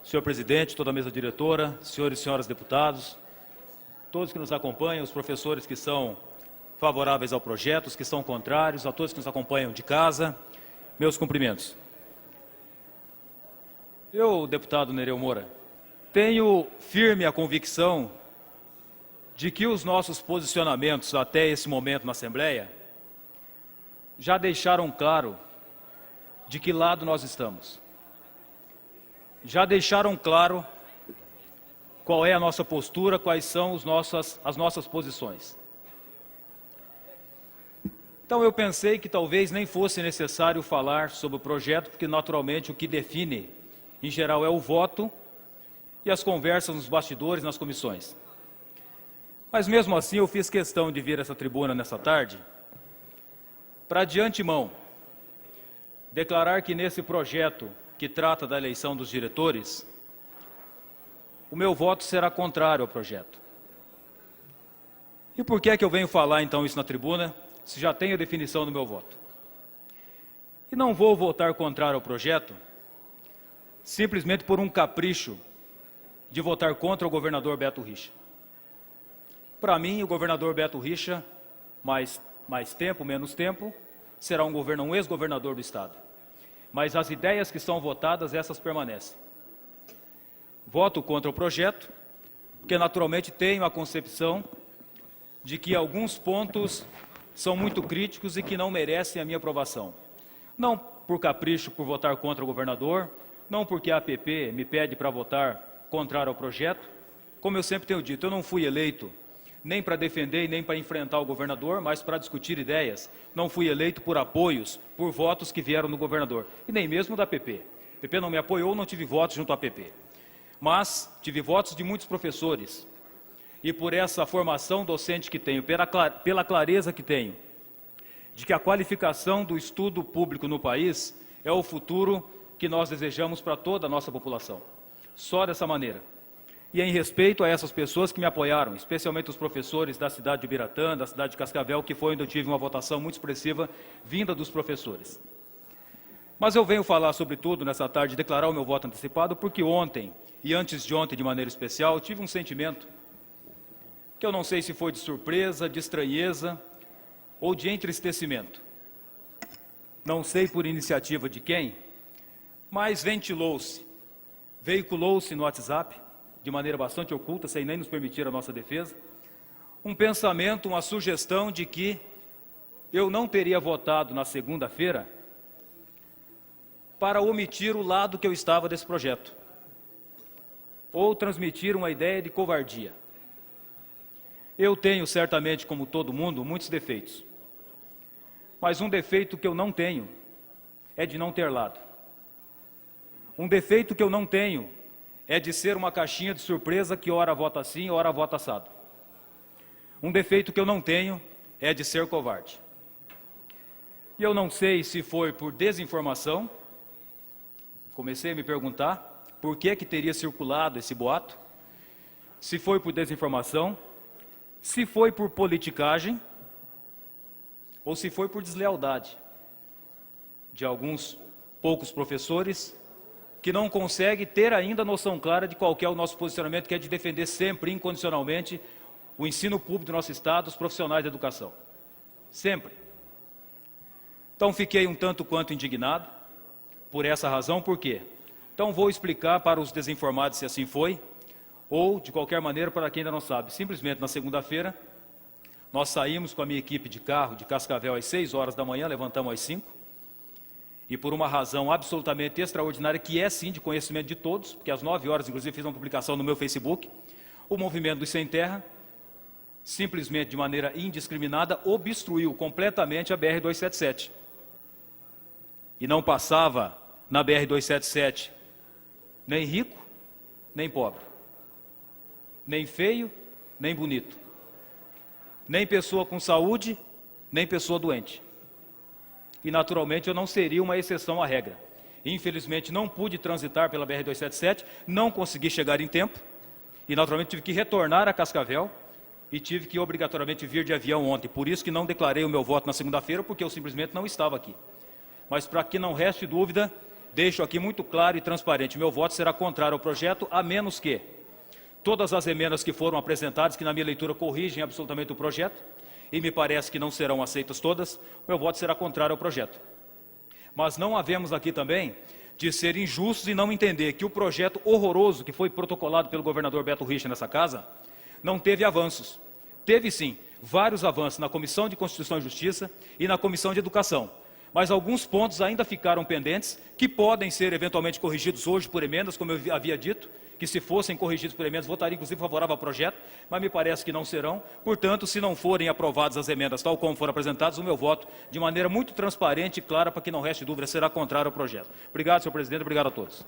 senhor presidente, toda a mesa diretora, senhores e senhoras deputados, todos que nos acompanham, os professores que são favoráveis ao projeto, os que são contrários, a todos que nos acompanham de casa, meus cumprimentos. Eu, deputado Nereu Moura, tenho firme a convicção de que os nossos posicionamentos até esse momento na Assembleia já deixaram claro de que lado nós estamos. Já deixaram claro qual é a nossa postura, quais são as nossas posições. Então eu pensei que talvez nem fosse necessário falar sobre o projeto, porque naturalmente o que define, em geral, é o voto e as conversas nos bastidores, nas comissões. Mas mesmo assim eu fiz questão de vir a essa tribuna nessa tarde para, de antemão, declarar que nesse projeto que trata da eleição dos diretores, o meu voto será contrário ao projeto. E por que é que eu venho falar então isso na tribuna, se já tenho a definição do meu voto? E não vou votar contrário ao projeto simplesmente por um capricho de votar contra o governador Beto Richa. Para mim, o governador Beto Richa, mais tempo, menos tempo, será um ex-governador do Estado. Mas as ideias que são votadas, essas permanecem. Voto contra o projeto, porque naturalmente tenho a concepção de que alguns pontos são muito críticos e que não merecem a minha aprovação. Não por capricho, por votar contra o governador, não porque a APP me pede para votar contrário ao projeto. Como eu sempre tenho dito, eu não fui eleito nem para defender e nem para enfrentar o governador, mas para discutir ideias. Não fui eleito por apoios, por votos que vieram do governador, e nem mesmo da APP. A APP não me apoiou, não tive votos junto à APP. Mas tive votos de muitos professores, e por essa formação docente que tenho, pela clareza que tenho, de que a qualificação do estudo público no país é o futuro que nós desejamos para toda a nossa população. Só dessa maneira. E em respeito a essas pessoas que me apoiaram, especialmente os professores da cidade de Ubiratã, da cidade de Cascavel, que foi onde eu tive uma votação muito expressiva, vinda dos professores. Mas eu venho falar sobre tudo nessa tarde, declarar o meu voto antecipado, porque ontem, e antes de ontem de maneira especial, eu tive um sentimento que eu não sei se foi de surpresa, de estranheza ou de entristecimento. Não sei por iniciativa de quem, mas ventilou-se, veiculou-se no WhatsApp, de maneira bastante oculta, sem nem nos permitir a nossa defesa, um pensamento, uma sugestão de que eu não teria votado na segunda-feira para omitir o lado que eu estava desse projeto, ou transmitir uma ideia de covardia. Eu tenho, certamente, como todo mundo, muitos defeitos, mas um defeito que eu não tenho é de não ter lado. Um defeito que eu não tenho é de ser uma caixinha de surpresa que ora vota sim, ora vota assado. Um defeito que eu não tenho é de ser covarde. E eu não sei se foi por desinformação, comecei a me perguntar por que teria circulado esse boato, se foi por desinformação, se foi por politicagem ou se foi por deslealdade de alguns poucos professores que não consegue ter ainda noção clara de qual que é o nosso posicionamento, que é de defender sempre, incondicionalmente, o ensino público do nosso Estado, os profissionais da educação. Sempre. Então fiquei um tanto quanto indignado por essa razão. Por quê? Então vou explicar para os desinformados se assim foi, ou, de qualquer maneira, para quem ainda não sabe. Simplesmente na segunda-feira, nós saímos com a minha equipe de carro de Cascavel às 6 horas da manhã, levantamos às 5, e por uma razão absolutamente extraordinária, que é sim de conhecimento de todos, porque às 9 horas, inclusive, fiz uma publicação no meu Facebook, o movimento dos Sem Terra, simplesmente de maneira indiscriminada, obstruiu completamente a BR-277. E não passava na BR-277 nem rico, nem pobre, nem feio, nem bonito, nem pessoa com saúde, nem pessoa doente. E, naturalmente, eu não seria uma exceção à regra. Infelizmente, não pude transitar pela BR-277, não consegui chegar em tempo, e, naturalmente, tive que retornar a Cascavel e tive que, obrigatoriamente, vir de avião ontem. Por isso que não declarei o meu voto na segunda-feira, porque eu simplesmente não estava aqui. Mas, para que não reste dúvida deixo aqui muito claro e transparente, meu voto será contrário ao projeto, a menos que todas as emendas que foram apresentadas, que na minha leitura corrigem absolutamente o projeto, e me parece que não serão aceitas todas, meu voto será contrário ao projeto. Mas não havemos aqui também de ser injustos e não entender que o projeto horroroso que foi protocolado pelo governador Beto Richa nessa casa, não teve avanços. Teve sim, vários avanços na Comissão de Constituição e Justiça e na Comissão de Educação. Mas alguns pontos ainda ficaram pendentes, que podem ser eventualmente corrigidos hoje por emendas, como eu havia dito, que se fossem corrigidos por emendas, votaria inclusive favorável ao projeto, mas me parece que não serão. Portanto, se não forem aprovadas as emendas tal como foram apresentadas, o meu voto, de maneira muito transparente e clara, para que não reste dúvida, será contrário ao projeto. Obrigado, senhor presidente, obrigado a todos.